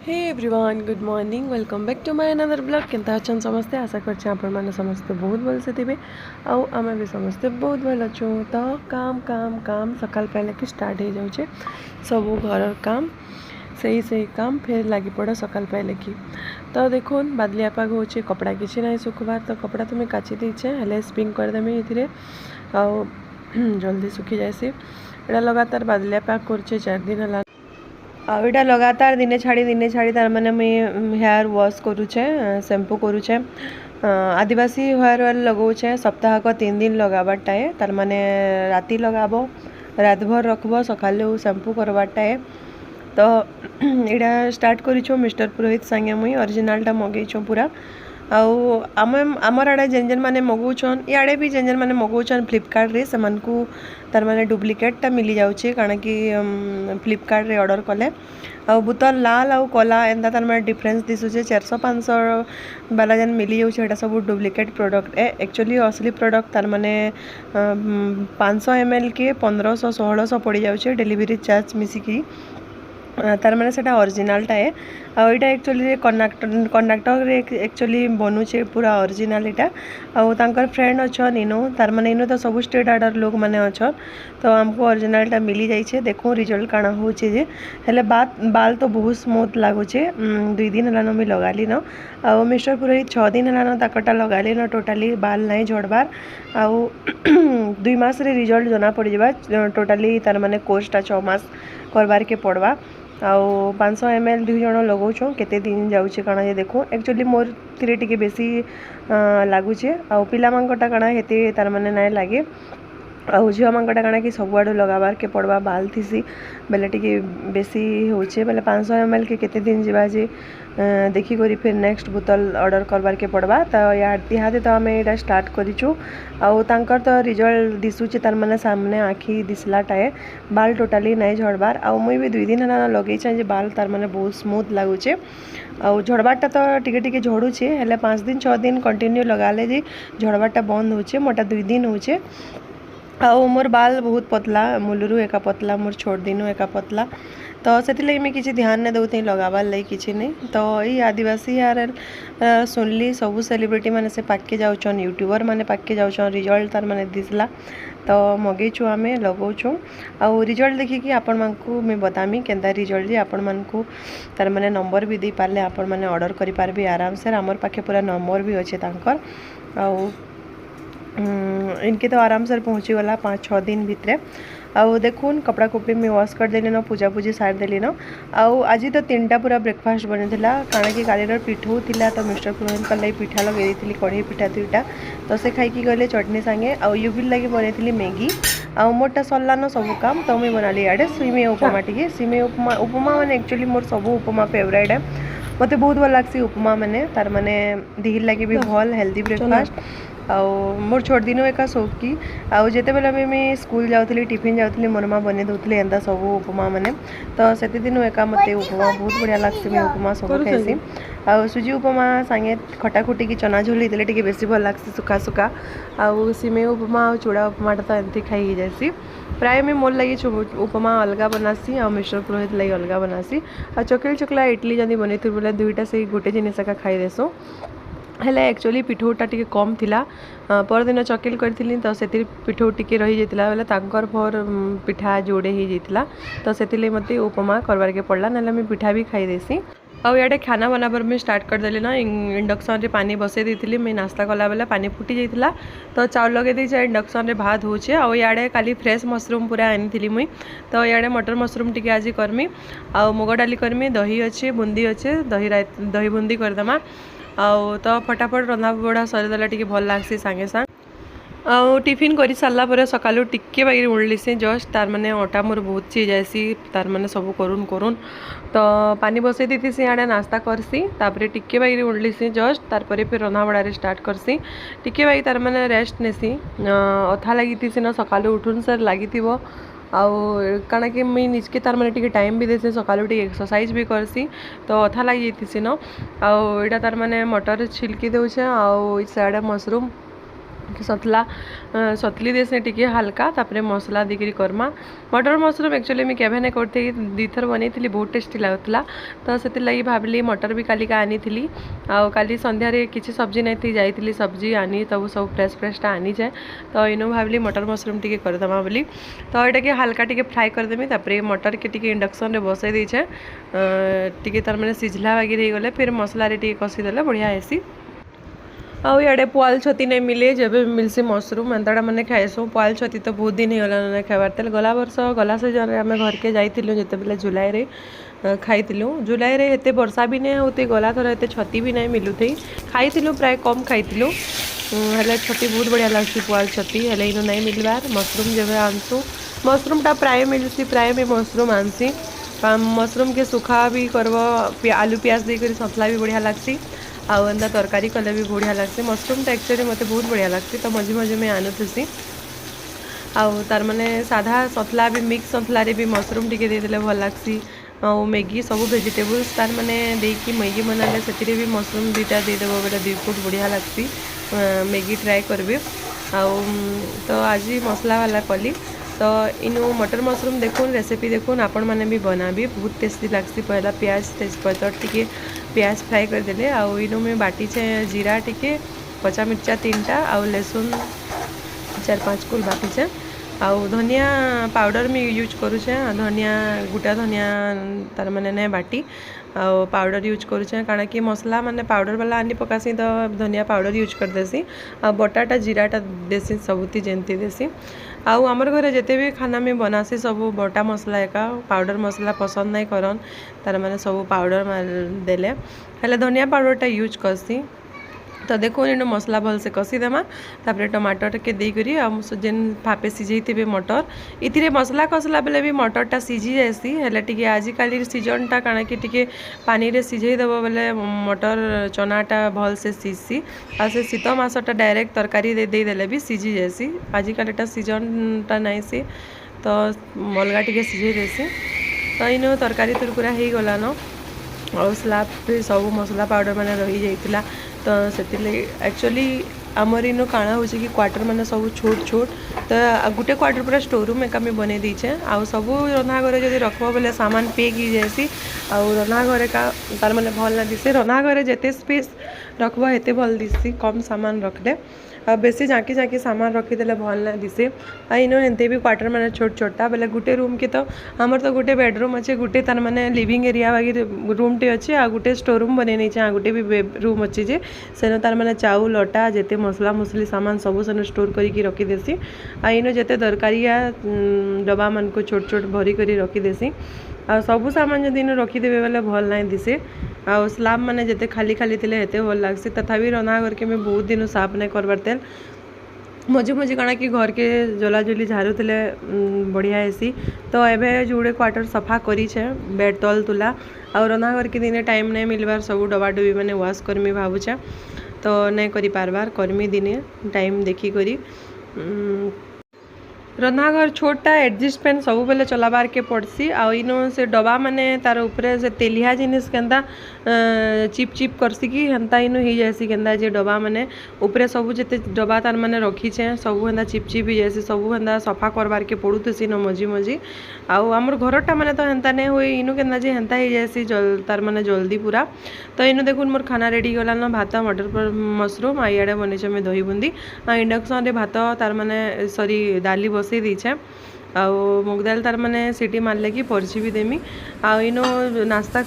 Hey everyone good morning welcome back to my another blog केनता अच्छन समस्ते आशा करछे आपण माने समस्ते बहुत भल से थिबे आउ आमे भी समस्ते बहुत भल अछु। तो काम काम काम सकाल पहले कि स्टार्ट हो जाउछे सब घर काम सही काम फिर लगी पड़ा सकाल पहले कि। तो देखुन बादलिया पाग होचे कपड़ा किसी ना सुखबार तो कपड़ा तो मैं काची देछे हेले स्पिन कर देमी इथिरे आउ जल्दी सुखी जायसी। एटा लगातार बादलिया पाग करछे 4 दिन हला आईटा लगातार दिने छाड़ी तार माने मैं हेयर वॉश करूचे शैम्पू करूचे आदिवासी हेयर ऑयल लगाऊे सप्ताह को 3 दिन लगाबारटा है तार माने राति लगाबो रात भर रखबो सकाले शैम्पू करबारटा है। तो यहाँ स्टार्ट करूँ मिस्टर पुरोहित संगे मुई ओरिजिनलटा मगेइछो पूरा आमर आड़े जेन जेन मैंने मगौन इे भी जेन जेन मैंने मगौन फ्लिपकार्ट रे सेमानकु तार माने डुप्लिकेटटा मिली जाउछे कारण कि फ्लिपकार्ट रे ऑर्डर कले बोतल लाल आउ कला एंता तार माने डिफरेंस दिसुचे 400-500 वाला जेन मिली जाउछे एटा सब डुप्लिकेट प्रोडक्ट ए एक्चुअली असली प्रोडक्ट तार माने 500 ml के 1500-1600 पड़ जाउछे डिलीवरी चार्ज मिसिकी तार माने सेटा ओरिजिनलटा है आईटा एक्चुअली कंडक्टर एक्चुअली बनूचे पूरा ओरिजिनल इटा आर फ्रेंड अच्छन इनो तार माने इनो तो सब स्टेट आर्डर लोग माने अच्छन तो हमको ओरिजिनलटा मिली जाइए देखो रिजल्ट काना होचे जे हेले बाल तो बहुत स्मूथ लगुचे 2 दिन हलान मुई लगाली न आ मिस्टर पुरोहित 6 दिन हलान ताकटा लगाली न टोटाली बाल नहीं झड़बार आउ 2 मास रे रिजल्ट जना पड़ जाबा टोटाली तार माने कोर्सटा 6 मास करबार के पड़वा आउ 500 ml 2 जण लगाऊँ केते दिन जाऊे काना जे देखो एक्चुअली मोर थी टी बेसी लगुचे आउ पिला मांकटा काना हेते तार माने नाय लागे आउ झील मांकटा काना कि सबुआड़ लगाबार के पड़वा बाल थीसी बेले टी बेसी होचे बेले 500 ml के केते दिन जीवा जे देखी करी फिर नेक्स्ट बोतल ऑर्डर करबार के पड़वा तो इहादे तो आम यहाँ स्टार्ट करूँ आउ तांकर तो रिजल्ट दिशुचे तार माने सामने आखि दिसलाटा है बाल टोटाली नहीं झड़बार आउ मुई भी 2 दिन हला लगेइछे जे बाल तार माने बहुत स्मूथ लगुचे आउ झड़बारटा तो टिके टिके झड़ुचे हेले 5 दिन 6 दिन कंटिन्यू लगाले जे झड़बारटा बंद होचे मोटा 2 दिन होचे आउ मोर बाल बहुत पतला मूलरू एका पतला मोर छोड़ दिनु एका पतला तो से मैं किसी ध्यान नहीं दूँ लगाबार लगी किसी नहीं तो ये आदिवासी यार सुनली सबू सेलिब्रिटी मैंने से पाके जाऊन यूट्यूबर मैंने पाके जाऊन रिजल्ट तार माने दिसला तो मगेचु आम लगाऊँ आउ रिजल्ट देखिकी आपण मानकु मैं बतामी केंता रिजल्ट जे आपण मानकु तार माने नंबर भी दे पारले आपण माने ऑर्डर करि पारबे आराम से आमर पाखे पूरा नंबर भी अच्छे तांकर आउ इनके तो आराम से पहुँची गला 5-6 दिन भितरे आउ देखुन कपड़ा कुपड़ी में वॉश कर देली न पूजा पूजी सार देली न आउ आज तो 3टा पूरा ब्रेकफास्ट बनी कारण कि कालीर पिठू थिला तो मिस्टर पुरोहित लगे पिठा लगे दी कढ़ई पिठा 2टा तो से खाई गले चटनी सांगे आउ युविल लगे बनई मैगी आउ मोटा सरला न सब काम तो मुझे बनाली इे सिमे उपमा टी सिमे उपमा मैंने एक्चुअली मोर सब उपमा फेवरेट है मत बहुत भल लग्सी उपमा मैंने तार माने देह लगे भी भल हेल्दी ब्रेकफास्ट आउ मोर छोड़ दिन एका शौकी आउ जिते बेले मैं स्कूल जाऊँगी टिफिन जाऊँगी मोर माँ बने दूसरी एंता सब उपमा मैंने तो से दिन एका मत उपमा बहुत बढ़िया लगसी मैं उपमा सब खाइसी आउ सुजी उपमा सांगे खटा खुटी की चना झोल होते टे बेसी भल लगसी सुखा सुखा आउ सिमे उपमा आउ चूड़ा उपमाटा तो एमती खाई जासी प्राय मैं मोर लगी उपमा अलग बनासी आ मिस्टर पुरोहित लगी अलग बनासी आ चकली चकला इडली जब बनी थी बोले 2टा से गोटे जिनिस एका खाई देसो हेले एक्चुअली पिठौटा टिके कम थिला परदिन चकिल करी तो से पिठौ टिके रही जाता बेले तांकर भर पिठा जोड़े ही जाता तो से मत उपमा करवार के पड़ला ना मैं पिठा भी खाई देसी आउ इे खाना बनाबार में स्टार्ट करदेली ना इंडक्शन रे पानी बसई देती मैं नास्ता कला बेले पानी फुटी जाता तो चाउल लगे दी इंडक्शन रे भात होचे आउ इे काली फ्रेश मशरूम पूरा आनी मुई तो इे मटर मशरूम टी आज करमी आउ मुग डाली करमी दही अच्छे बूंदी अच्छे दही बूंदी करदमा आउ तो फटाफट रंधा बड़ा सरीदेला टी भल लगसी सांगे सांग आउ टिफिन कर सारा पर सकालू टिके बागी उड़ली से जस्ट तार माने अटा मोर बहुत चीज जासी तार माने सब करुन करुन तो पानी बसई दी से यहाँ नास्ता करसी तापर टिके बागी उड़ली से जस्ट तार फिर रंधा बड़ा स्टार्ट करसी टिके बागी तार माने रेस्ट नेसी अथा लगी ना सकालू उठुन सर लगी आउ काना कि मुई निजके तार माने टिके टाइम भी देसी सकालू टिके एक्सरसाइज भी करसी तो अथा लगी जाती न आउ यहाँ तार माने मटर छिलकी दौचे आउ सियाड़े मशरूम सतला सतली देसे टिके हल्का तापर मसला देकर करमा। मटर मशरूम एक्चुअली मुझे केवे नहीं करते दी थर बनई बहुत टेस्टी लगुला तो से लगी भाविली मटर भी कालिका आनी थी काली संध्यारे किसी सब्जी नहीं थी जाइली सब्जी आनी तब सब फ्रेश फ्रेशटा आनी जाए तो इनू भाविली मटर मशरूम टी करदमा बोली तो यहाँ के हल्का टी फ्राए करदेमी तापर मटर के टी इंडक्शन बसई देचे टी तार मैंने सिझला वगैरह गले फिर मसला टी कषिदेले बढ़िया हेसी। आउ इे पुआल छती नहीं मिले जब मिलसी मशरूम एंताटा मैंने खाएसु पुआल छती तो बहुत दिन होगा ना खाबार तेल गला वर्ष गला सीजन में आम घर के जाइलु जिते बेले जुलाई खाइलु जुलाई रे एते वर्षा भी नहीं होती गला थर एते छती भी नहीं मिलू थी खाइलु प्राय कम खाइलु हेले छती बहुत बढ़िया लगती पुआल छती हेले इनो नहीं मिलबार मशरूम जब आनसु मशरूमटा प्राय मिलसी प्राय भी मशरूम आनसी मशरूम के सुखा भी करब आलू प्याज देकर सतला भी बढ़िया लगसी आउ एंता तरकारी कले भी बढ़िया लगसी मशरूमटा एक्चुअली मते बहुत बढ़िया लगती तो मझे मझे में आनुथी आउ तार माने साधा सतला भी मिक्स सतला भी मशरूम टी देदेले भल लगसी और मैगी सब वेजिटेबल्स तार माने देकी मैगी बनाले से भी मशरूम दुईटा देदेव बोले 2 फुट बढ़िया लगसी मैगी ट्राए करबे आउ तो आज मसला वाला कली तो इनु मटर मशरूम देखून रेसिपी देखून आपण मैंने भी बनाबी बहुत टेस्टी लगसी पहला प्याज तेजपत्ता टी प्याज फ्राए करदेले आउ इनु में बाटी छे जीरा टी कच्चा मिर्चा 3टा आउ लहसुन 4-5 कुल बाटी छे आउ धनिया पाउडर में यूज करुचे धनिया गोटा धनिया तार माने नहीं बाटी आउ पाउडर यूज करुचे कारण कि मसला माने पाउडर वाला आनी पकासी तो धनिया पाउडर यूज कर देसी आ बटाटा जीराटा देसी सबुती जेंती देसी आउ आमर घरे जिते भी खाना में बनासी सब बटा मसला एका पाउडर मसला पसंद नहीं करन तार माने सब पाउडर देले हेले धनिया पाउडरटा यूज करसी तो देखो इन मसला भल से कषिदेमा तापर टमाटर के देकरी जेन फापे सिझे मटर इतने मसला कसला बेले भी मटरटा सिझी जाएसी हेले टिके आजिकल सीजनटा काଣା कि टिके पानी रे सिझे देबो बेले मटर चनाटा भल से सिझसी आ से शीत मासटा डायरेक्ट तरकारी दे देले भी सिझी जाएसी आजिकल एटा सीजनटा नहीं सी तो मलगा टिके सिझे देसी तो इन तरकारी तो पूरा हो गलान और स्लाब भी सब मसला पाउडर मैंने रही जाइतिला तो से एक्चुअली आमर इन काଣା हो कि क्वार्टर मैंने सब छोट छोट तो गोटे क्वार्टर पूरा स्टोर रूम एका में बने दीचे आउ सब रंधा घरे जब रखब बोले सामान पेक हो जाएसी आउ रंधा घरे का तार मैंने भल ना दिसे रंधा घरे जिते स्पेस रखब एते भल दिसी कम सामान रखले बेसी झाँकी झाँकी सामान रखीदे भल ना दिसे इन एंते भी क्वार्टर मैंने छोट छोटा बोले गोटे रूम के तो आमर तो गोटे बेडरूम अच्छे गोटे तार मैंने लिविंग एरिया वगैरह रूम टे अच्छे आ गोटे स्टोर रूम बने नहीं आ गोटे भी रूम अच्छे जे सेन तार मैंने चाउल अटा जिते मसला मसली सामान सब सेन स्टोर करके रखीदेसी आ इन जिते तरकारिया डब्बा मान को छोट छोट भरी कर रखीदेसी आ सबू सामान जब इन रखीदेवे बेले भल ना दिसे आ स्लाब मैंने जिते खाली खाली थे हेते भल लगसी तथापि रंधा घर के मैं बहुत दिन साफ नहीं करबार तेल मझे मझे काଣା कि घर के जलाजुली झाड़ू थे बढ़िया हेसी तो एवं जोड़े क्वार्टर सफा करी बेड तल तुला आ रंधा घर के दिने टाइम नहीं मिलबार सब डबा डुबी मैंने वाश करमी भावुचा तो नहीं करि पारबार करमी दिने टाइम देखी करी रंधाघर छोटा एडजस्टमेंट सब बेले चलाबार के पड़सी आउ इन से डब्बा माने तार ऊपर से तेलिया जिनिस केंदा चिप चिप करसी कि हेन्ता इन हो जाएसी केंदा जे डब्बा माने ऊपर सब जिते डब्बा तार माने रखीचे सब हेन्ता चिप चिप हो जाएसी सब हेन्ता सफा करबार के पड़ुथसी न मझी मझी आउ आमर घरटा माने तो हेन्ता नहीं हुए इनु केंदा जे हेन्ता हो जाएसी तार माने जल्दी पूरा तो इनु देखुन मोर खाना रेडी गला न भात मटर पर मशरूम आ इयाडे बनेछे में दही बुंदी आ इंडक्शन रे भात तार माने सॉरी दाली बसई दीछे आउ मुग दाल तार माने सीटी मारले कि परची भी देमी आ इनो नास्ता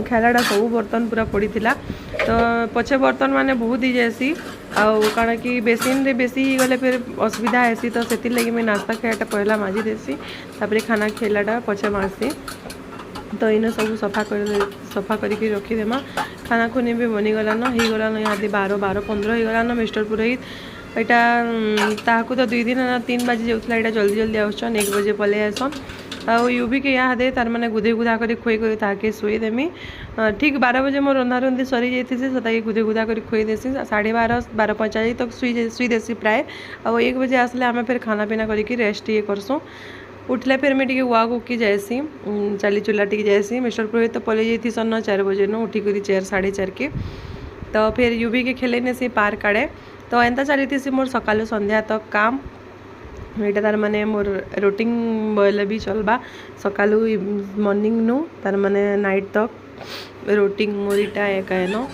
खेलाटा सब बर्तन पूरा पड़ी थिला तो पछे बर्तन माने बहुत ही जाएसी आउ काଣା कि बेसिन रे बेसी गले फिर असुविधा हेसी तो से लगी मैं नास्ता खेलाटा पहला माजी देसी तापर खाना खेलाटा पछे मारसी तो इन सब सफा करके रखीदेमा खाना खुनी भी बनीगलान हो गलान यहाँ 12-15 हो गलान मिस्टर पुरोहित यहाँ ताकू तो 2 दिन 3 बाजी जाऊला यहाँ जल्दी जल्दी आसन 1 बजे पलि आसन आउ यूवी के यहाँ दे तार मैंने गुधे गुधा कर खुई कर ताके शुईदेमी ठीक 12 बजे मोर रंधा रंधी सरी जाती से गुधे गुधा कर खुई देसी 12:45 तक शुई देसी प्राय आउ 1 बजे आसले आम फिर खाना पीना करके रेस्ट ये करसूँ उठले फिर मैं टी वाक उकी जाएसी चली चुला टी जाएसी मिस्टर पुरोहित तो पलि जाती सन 4 बजे न उठी कर 4 साढ़े 4 के तो फिर यूवी के खेले ने सी पार्क आड़े तो एंता चली मोर सकालू संध्या तक काम एटा तार माने मोर रूटीन बोले भी चलबा सकालू मॉर्निंग नु तार माने नाइट तक रूटीन मोर इटा एक है नो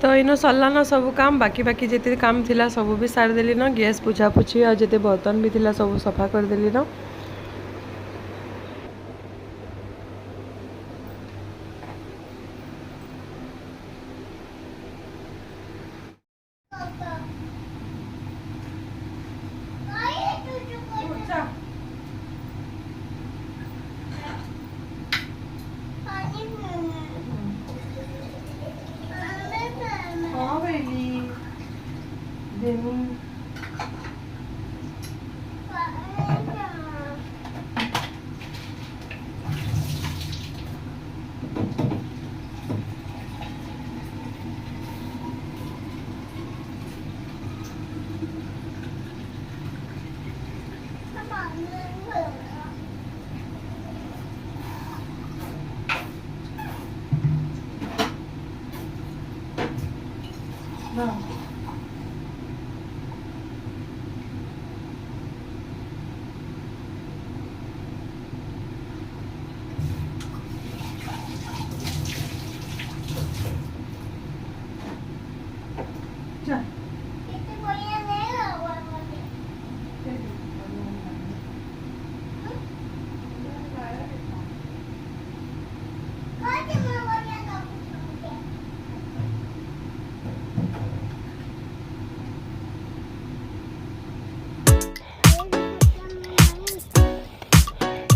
तो इनो सरला न सब काम बाकी बाकी जिते काम थिला सब भी सार देली न गैस पुछा पुछी और जिते बर्तन भी थिला सब सफा कर देली न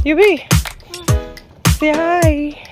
Yubi, say hi.